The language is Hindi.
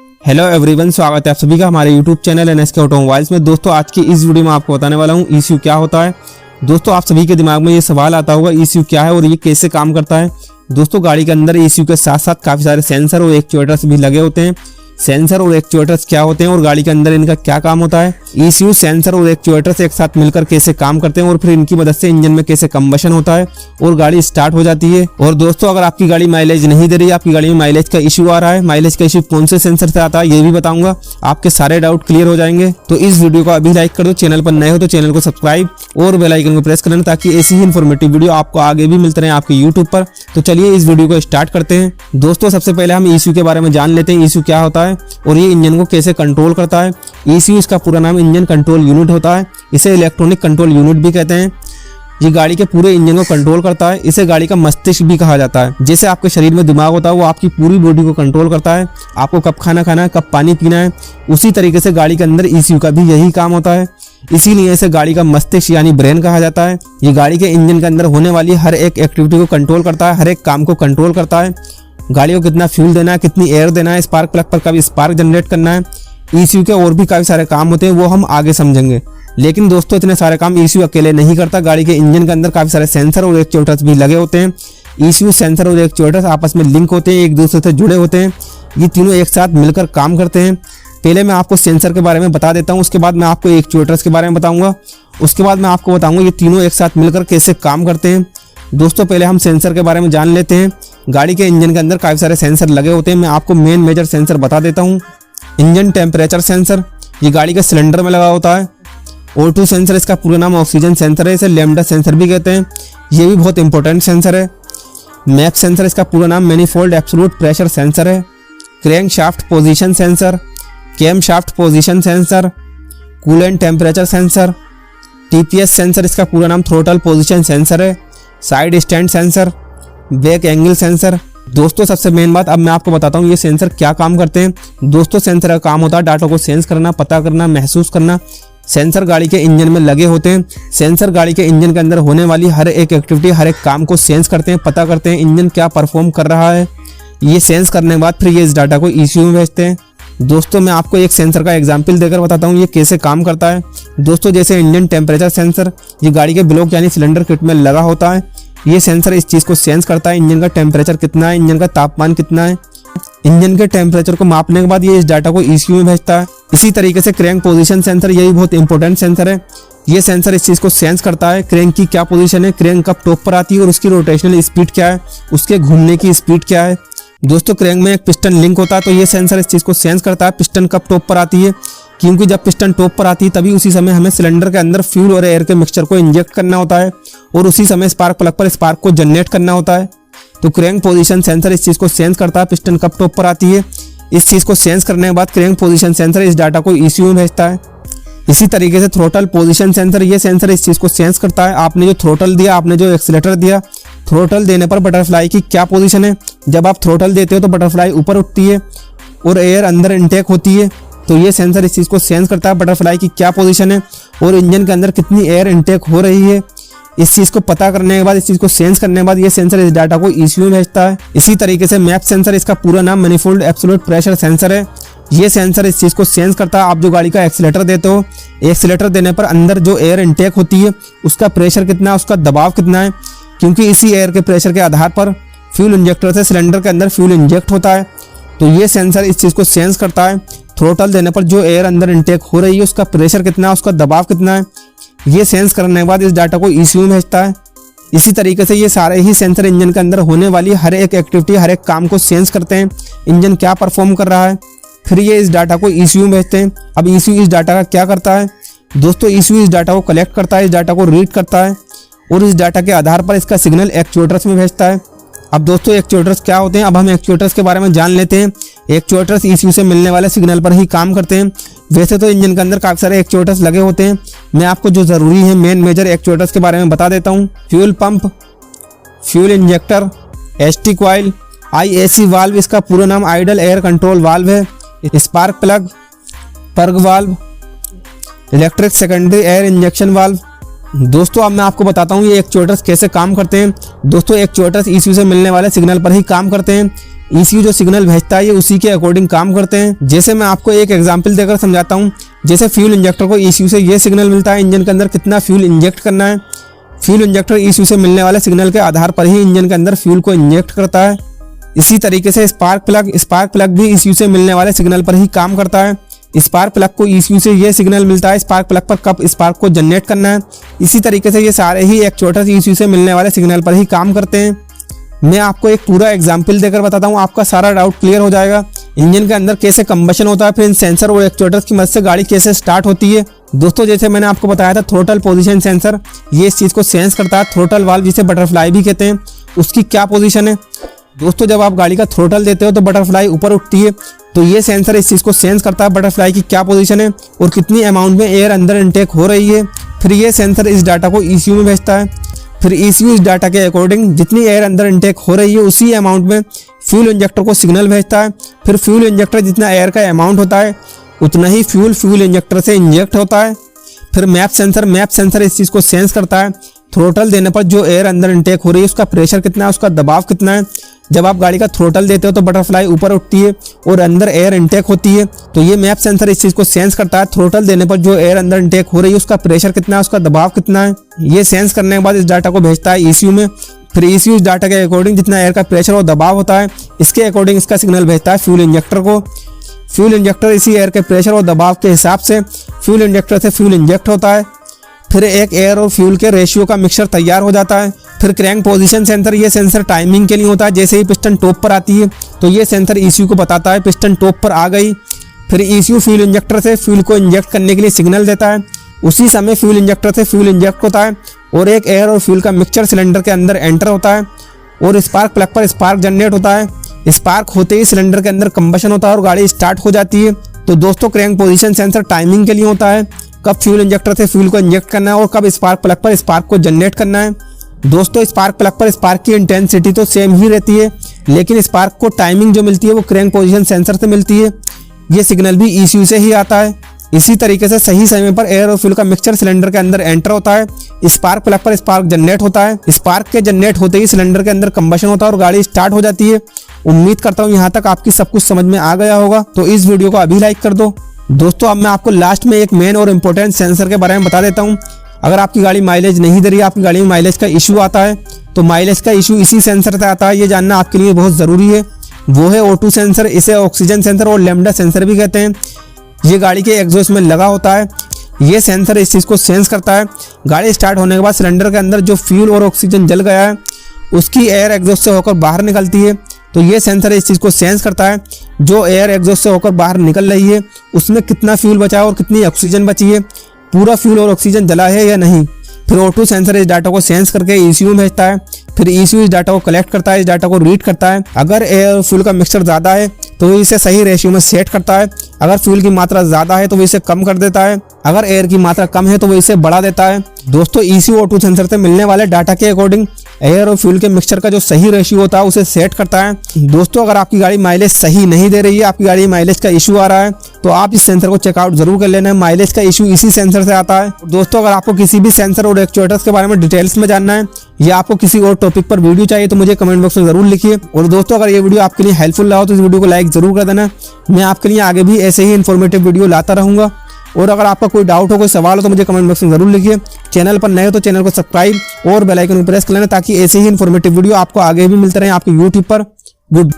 हेलो एवरीवन, स्वागत है आप सभी का हमारे यूट्यूब चैनल NSK ऑटोमोबाइल्स में। दोस्तों आज की इस वीडियो में आपको बताने वाला हूँ ECU क्या होता है। दोस्तों आप सभी के दिमाग में ये सवाल आता होगा ECU क्या है और ये कैसे काम करता है। दोस्तों गाड़ी के अंदर ECU के साथ साथ काफ़ी सारे सेंसर और एक्चुएटर्स भी लगे होते हैं। सेंसर और एक्चुएटर्स क्या होते हैं और गाड़ी के अंदर इनका क्या काम होता है, ECU सेंसर और एक्चुएटर्स एक साथ मिलकर कैसे काम करते हैं और फिर इनकी मदद से इंजन में कैसे कंबशन होता है और गाड़ी स्टार्ट हो जाती है। और दोस्तों अगर आपकी गाड़ी माइलेज नहीं दे रही है, आपकी गाड़ी में माइलेज का इशू आ रहा है, माइलेज का इशू कौन से सेंसर से आता है ये भी बताऊंगा। आपके सारे डाउट क्लियर हो जाएंगे। तो इस वीडियो को अभी लाइक कर दो, चैनल पर नए हो तो चैनल को सब्सक्राइब और बेल आइकन को प्रेस कर लेना ताकि ऐसी ही इन्फॉर्मेटिव वीडियो आपको आगे भी मिलते रहे आपके यूट्यूब पर। तो चलिए इस वीडियो को स्टार्ट करते हैं। दोस्तों सबसे पहले हम ECU के बारे में जान लेते हैं, ECU क्या होता है और ये इंजन को कैसे कंट्रोल करता है। ECU इसका पूरा नाम इंजन कंट्रोल यूनिट होता है। इसे इलेक्ट्रॉनिक कंट्रोल यूनिट भी कहते हैं। ये गाड़ी के पूरे इंजन को कंट्रोल करता है। इसे गाड़ी का मस्तिष्क भी कहा जाता है। जैसे आपके शरीर में दिमाग होता है वो आपकी पूरी बॉडी को कंट्रोल करता है, आपको कब खाना खाना है, कब पानी पीना है। उसी तरीके से गाड़ी के अंदर ECU का भी यही काम होता है। इसीलिए इसे गाड़ी का मस्तिष्क यानी ब्रेन कहा जाता है। ये गाड़ी के इंजन के अंदर होने वाली हर एक एक्टिविटी को कंट्रोल करता है, हर एक काम को कंट्रोल करता है। गाड़ी को कितना फ्यूल देना है, कितनी एयर देना है, स्पार्क प्लग पर कब स्पार्क जनरेट करना है। ECU के और भी काफ़ी सारे काम होते हैं, वो हम आगे समझेंगे। लेकिन दोस्तों इतने सारे काम ECU अकेले नहीं करता। गाड़ी के इंजन के अंदर काफ़ी सारे सेंसर और एक्चुएटर्स भी लगे होते हैं। ECU सेंसर और एक्चुएटर्स आपस में लिंक होते हैं, एक दूसरे से जुड़े होते हैं। ये तीनों एक साथ मिलकर काम करते हैं। पहले मैं आपको सेंसर के बारे में बता देता हूँ, उसके बाद मैं आपको एक्चुएटर्स के बारे में बताऊँगा, उसके बाद मैं आपको बताऊँगा ये तीनों एक साथ मिलकर कैसे काम करते हैं। दोस्तों पहले हम सेंसर के बारे में जान लेते हैं। गाड़ी के इंजन के अंदर काफ़ी सारे सेंसर लगे होते हैं। मैं आपको मेन मेजर सेंसर बता देता हूँ। इंजन टेम्परेचर सेंसर, ये गाड़ी के सिलेंडर में लगा होता है। O2 सेंसर, इसका पूरा नाम ऑक्सीजन सेंसर है, इसे लैम्डा सेंसर भी कहते हैं। ये भी बहुत इंपॉर्टेंट सेंसर है। मैप सेंसर, इसका पूरा नाम मैनीफोल्ड एब्सोल्यूट प्रेशर सेंसर है। Crank shaft position sensor, cam shaft position sensor, coolant temperature sensor. TPS sensor, इसका पूरा नाम थ्रोटल पोजीशन सेंसर है। Side stand sensor, back angle sensor. दोस्तों सबसे मेन बात अब मैं आपको बताता हूँ ये सेंसर क्या काम करते हैं। दोस्तों सेंसर का काम होता है डाटा को सेंस करना, पता करना, महसूस करना। सेंसर गाड़ी के इंजन में लगे होते हैं। सेंसर गाड़ी के इंजन के अंदर होने वाली हर एक एक्टिविटी, हर एक काम को सेंस करते हैं, पता करते हैं इंजन क्या परफॉर्म कर रहा है। ये सेंस करने के बाद फिर ये इस डाटा को ECU में भेजते हैं। दोस्तों मैं आपको एक सेंसर का एग्जाम्पल देकर बताता हूँ ये कैसे काम करता है। दोस्तों जैसे इंजन टेम्परेचर सेंसर, ये गाड़ी के ब्लॉक यानी सिलेंडर किट में लगा होता है। ये सेंसर इस चीज़ को सेंस करता है इंजन का टेम्परेचर कितना है, इंजन का तापमान कितना है। इंजन के टेम्परेचर को मापने के बाद ये इस डाटा को ECU में भेजता है। इसी तरीके से क्रैंक पोजीशन सेंसर, यही बहुत इंपॉर्टेंट सेंसर है। ये सेंसर इस चीज़ को सेंस करता है क्रैंक की क्या पोजीशन है, क्रैंक कब टॉप पर आती है और उसकी रोटेशनल स्पीड क्या है, उसके घूमने की स्पीड क्या है। दोस्तों क्रैंक में एक पिस्टन लिंक होता है, तो ये सेंसर इस चीज़ को सेंस करता है पिस्टन कब टॉप पर आती है, क्योंकि जब पिस्टन टॉप पर आती है तभी उसी समय हमें सिलेंडर के अंदर फ्यूल और एयर के मिक्सचर को इंजेक्ट करना होता है और उसी समय स्पार्क प्लग पर स्पार्क को जनरेट करना होता है। तो क्रैंक पोजीशन सेंसर इस चीज़ को सेंस करता है पिस्टन कब टॉप पर आती है। इस चीज़ को सेंस करने के बाद क्रैंक पोजीशन सेंसर इस डाटा को ECU में भेजता है। इसी तरीके से थ्रोटल पोजीशन सेंसर, ये सेंसर इस चीज़ को सेंस करता है आपने जो थ्रोटल दिया, आपने जो एक्सीलरेटर दिया, थ्रोटल देने पर बटरफ्लाई की क्या पोजीशन है। जब आप थ्रोटल देते हो तो बटरफ्लाई ऊपर उठती है और एयर अंदर इनटेक होती है। तो ये सेंसर इस चीज़ को सेंस करता है बटरफ्लाई की क्या पोजीशन है और इंजन के अंदर कितनी एयर इनटेक हो रही है। इस चीज़ को पता करने के बाद, इस चीज़ को सेंस करने के बाद ये सेंसर इस डाटा को ECU में भेजता है। इसी तरीके से मैप सेंसर, इसका पूरा नाम मैनीफोल्ड एब्सोल्यूट प्रेशर सेंसर है। ये सेंसर इस चीज़ को सेंस करता है आप जो गाड़ी का एक्सीलरेटर देते हो, एक्सीलरेटर देने पर अंदर जो एयर इनटेक होती है उसका प्रेशर कितना है, उसका दबाव कितना है, क्योंकि इसी एयर के प्रेशर के आधार पर फ्यूल इंजेक्टर से सिलेंडर के अंदर फ्यूल इंजेक्ट होता है। तो ये सेंसर इस चीज़ को सेंस करता है थ्रोटल देने पर जो एयर अंदर इनटेक हो रही है उसका प्रेशर कितना है, उसका दबाव कितना है। ये सेंस करने के बाद इस डाटा को ECU में भेजता है। इसी तरीके से ये सारे ही सेंसर इंजन के अंदर होने वाली हर एक एक्टिविटी, हर एक काम को सेंस करते हैं, इंजन क्या परफॉर्म कर रहा है। फिर ये इस डाटा को ECU में भेजते हैं। अब ECU इस डाटा का क्या करता है। दोस्तों ECU इस डाटा को कलेक्ट करता है, इस डाटा को रीड करता है और इस डाटा के आधार पर इसका सिग्नल एक्चुएटर्स में भेजता है। अब दोस्तों एक्चुएटर्स क्या होते हैं, अब हम एक्चुएटर्स के बारे में जान लेते हैं। एक्चुएटर्स ECU से मिलने वाले सिग्नल पर ही काम करते हैं। वैसे तो इंजन के अंदर काफ़ी सारे एक्चुएटर्स लगे होते हैं। मैं आपको जो ज़रूरी है मेन मेजर एक्चुएटर्स के बारे में बता देता हूँ। Fuel pump, fuel injector, ST coil, IAC valve, इसका पूरा नाम आइडल एयर कंट्रोल वाल्व है, spark plug, purge valve, electric secondary air injection valve. दोस्तों अब मैं आपको बताता हूँ ये एक्चुएटर्स कैसे काम करते हैं। दोस्तों एक्चुएटर्स ECU से मिलने वाले सिग्नल पर ही काम करते हैं। ECU जो सिग्नल भेजता है ये उसी के अकॉर्डिंग काम करते हैं। जैसे मैं आपको एक एग्जांपल देकर समझाता हूँ। जैसे फ्यूल इंजेक्टर को ECU से ये सिग्नल मिलता है इंजन के अंदर कितना फ्यूल इंजेक्ट करना है। फ्यूल इंजेक्टर ECU से मिलने वाले सिग्नल के आधार पर ही इंजन के अंदर फ्यूल को इंजेक्ट करता है। इसी तरीके से स्पार्क प्लग भी ECU से मिलने वाले सिग्नल पर ही काम करता है। स्पार्क प्लग को ECU से ये सिग्नल मिलता है स्पार्क प्लग पर कब स्पार्क को जनरेट करना है। इसी तरीके से ये सारे ही एक्चुएटर्स ECU से मिलने वाले सिग्नल पर ही काम करते हैं। मैं आपको एक पूरा एग्जाम्पल देकर बताता हूँ, आपका सारा डाउट क्लियर हो जाएगा। इंजन के अंदर कैसे कंबशन होता है, फिर इन सेंसर और एक्चुएटर्स की मदद से गाड़ी कैसे स्टार्ट होती है। दोस्तों जैसे मैंने आपको बताया था थ्रोटल पोजीशन सेंसर, ये इस चीज़ को सेंस करता है। थ्रोटल वाल्व जिसे बटरफ्लाई भी कहते हैं, उसकी क्या पोजीशन है। दोस्तों जब आप गाड़ी का थ्रोटल देते हो तो बटरफ्लाई ऊपर उठती है, तो ये सेंसर इस चीज़ को सेंस करता है बटरफ्लाई की क्या पोजीशन है और कितनी अमाउंट में एयर अंदर इनटेक हो रही है। फिर ये सेंसर इस डाटा को ECU में भेजता है। फिर ECU इस डाटा के अकॉर्डिंग जितनी एयर अंदर इनटेक हो रही है उसी अमाउंट में फ्यूल इंजेक्टर को सिग्नल भेजता है। फिर फ्यूल इंजेक्टर जितना एयर का अमाउंट होता है उतना ही फ्यूल इंजेक्टर से इंजेक्ट होता है। फिर मैप सेंसर इस चीज़ को सेंस करता है थ्रोटल देने पर जो एयर अंदर इनटेक हो रही है उसका प्रेशर कितना है, उसका दबाव कितना है। जब आप गाड़ी का थ्रोटल देते हो तो बटरफ्लाई ऊपर उठती है और अंदर एयर इनटेक होती है, तो ये मैप सेंसर इस चीज़ को सेंस करता है थ्रोटल देने पर जो एयर अंदर इनटेक हो रही है उसका प्रेशर कितना है, उसका दबाव कितना है। ये सेंस करने के बाद इस डाटा को भेजता है ECU में। फिर ECU इस डाटा के अकॉर्डिंग जितना एयर का प्रेशर और दबाव होता है इसके अकॉर्डिंग इसका सिग्नल भेजता है फ्यूल इंजेक्टर को। फ्यूल इंजेक्टर इसी एयर के प्रेशर और दबाव के हिसाब से फ्यूल इंजेक्टर से फ्यूल इंजेक्ट होता है। फिर एक एयर और फ्यूल के रेशियो का मिक्सचर तैयार हो जाता है। फिर क्रैंक पोजीशन सेंसर, ये सेंसर टाइमिंग के लिए होता है। जैसे ही पिस्टन टॉप पर आती है तो ये सेंसर ECU को बताता है पिस्टन टॉप पर आ गई। फिर ECU फ्यूल इंजेक्टर से फ्यूल को इंजेक्ट करने के लिए सिग्नल देता है। उसी समय फ्यूल इंजेक्टर से फ्यूल इंजेक्ट होता है और एक एयर और फ्यूल का मिक्सचर सिलेंडर के अंदर एंटर होता है और स्पार्क प्लग पर स्पार्क जनरेट होता है। स्पार्क होते ही सिलेंडर के अंदर कंबशन होता है और गाड़ी स्टार्ट हो जाती है। तो दोस्तों क्रैंक पोजीशन सेंसर टाइमिंग के लिए होता है, कब फ्यूल इंजेक्टर से फ्यूल को इंजेक्ट करना है और कब स्पार्क प्लग पर स्पार्क को जनरेट करना है। दोस्तों स्पार्क प्लग पर स्पार्क की इंटेंसिटी तो सेम ही रहती है, लेकिन स्पार्क को टाइमिंग जो मिलती है वो क्रैंक पोजीशन सेंसर से मिलती है। ये सिग्नल भी ECU से ही आता है। इसी तरीके से सही समय पर एयर और फ्यूल का मिक्सचर सिलेंडर के अंदर एंटर होता है। स्पार्क प्लग पर स्पार्क जनरेट होता है। स्पार्क के जनरेट होते ही सिलेंडर के अंदर कंबशन होता है और गाड़ी स्टार्ट हो जाती है। उम्मीद करता हूँ यहाँ तक आपकी सब कुछ समझ में आ गया होगा, तो इस वीडियो को अभी लाइक कर दो। दोस्तों अब मैं आपको लास्ट में एक मेन और इम्पोर्टेंट सेंसर के बारे में बता देता हूँ। अगर आपकी गाड़ी माइलेज नहीं दे रही है, आपकी गाड़ी में माइलेज का इशू आता है, तो माइलेज का इशू इसी सेंसर से आता है। ये जानना आपके लिए बहुत ज़रूरी है। वो है O2 सेंसर, इसे ऑक्सीजन सेंसर और लैम्बडा सेंसर भी कहते हैं। ये गाड़ी के एग्जॉस्ट में लगा होता है। ये सेंसर इस चीज़ को सेंस करता है गाड़ी स्टार्ट होने के बाद सिलेंडर के अंदर जो फ्यूल और ऑक्सीजन जल गया है उसकी एयर एग्जॉस्ट से होकर बाहर निकलती है। तो ये सेंसर इस चीज़ को सेंस करता है जो एयर एग्जॉस्ट से होकर बाहर निकल रही है उसमें कितना फ्यूल बचा है और कितनी ऑक्सीजन बची है, पूरा फ्यूल और ऑक्सीजन जला है या नहीं। फिर O2 सेंसर इस डाटा को सेंस करके ECU में भेजता है। फिर ECU इस डाटा को कलेक्ट करता है, इस डाटा को रीड करता है। अगर एयर और फ्यूल का मिक्सचर ज़्यादा है तो वो इसे सही रेशियो में सेट करता है। अगर फ्यूल की मात्रा ज़्यादा है तो वो इसे कम कर देता है। अगर एयर की मात्रा कम है तो वो इसे बढ़ा देता है। दोस्तों ECU O2 सेंसर से मिलने वाले डाटा के अकॉर्डिंग एयर और फ्यूल के मिक्सचर का जो सही रेशियो होता है उसे सेट करता है। दोस्तों अगर आपकी गाड़ी माइलेज सही नहीं दे रही है, आपकी गाड़ी माइलेज का इशू आ रहा है, तो आप इस सेंसर को चेकआउट जरूर कर लेना है। माइलेज का इशू इसी सेंसर से आता है। दोस्तों अगर आपको किसी भी सेंसर और एक्चुएटर्स के बारे में डिटेल्स में जानना है या आपको किसी और टॉपिक पर वीडियो चाहिए तो मुझे कमेंट बॉक्स में जरूर लिखिए। और दोस्तों अगर ये वीडियो आपके लिए हेल्पफुल रहा हो तो इस वीडियो को लाइक जरूर कर देना। मैं आपके लिए आगे भी ऐसे ही इन्फॉर्मेटिव वीडियो लाता रहूंगा। और अगर आपका कोई डाउट हो, कोई सवाल हो तो मुझे कमेंट बॉक्स में जरूर लिखिए। चैनल पर नए हो तो चैनल को सब्सक्राइब और बेल आइकन को प्रेस कर लेना ताकि ऐसे ही इन्फॉर्मेटिव वीडियो आपको आगे भी मिलते रहे आपके YouTube पर। गुड।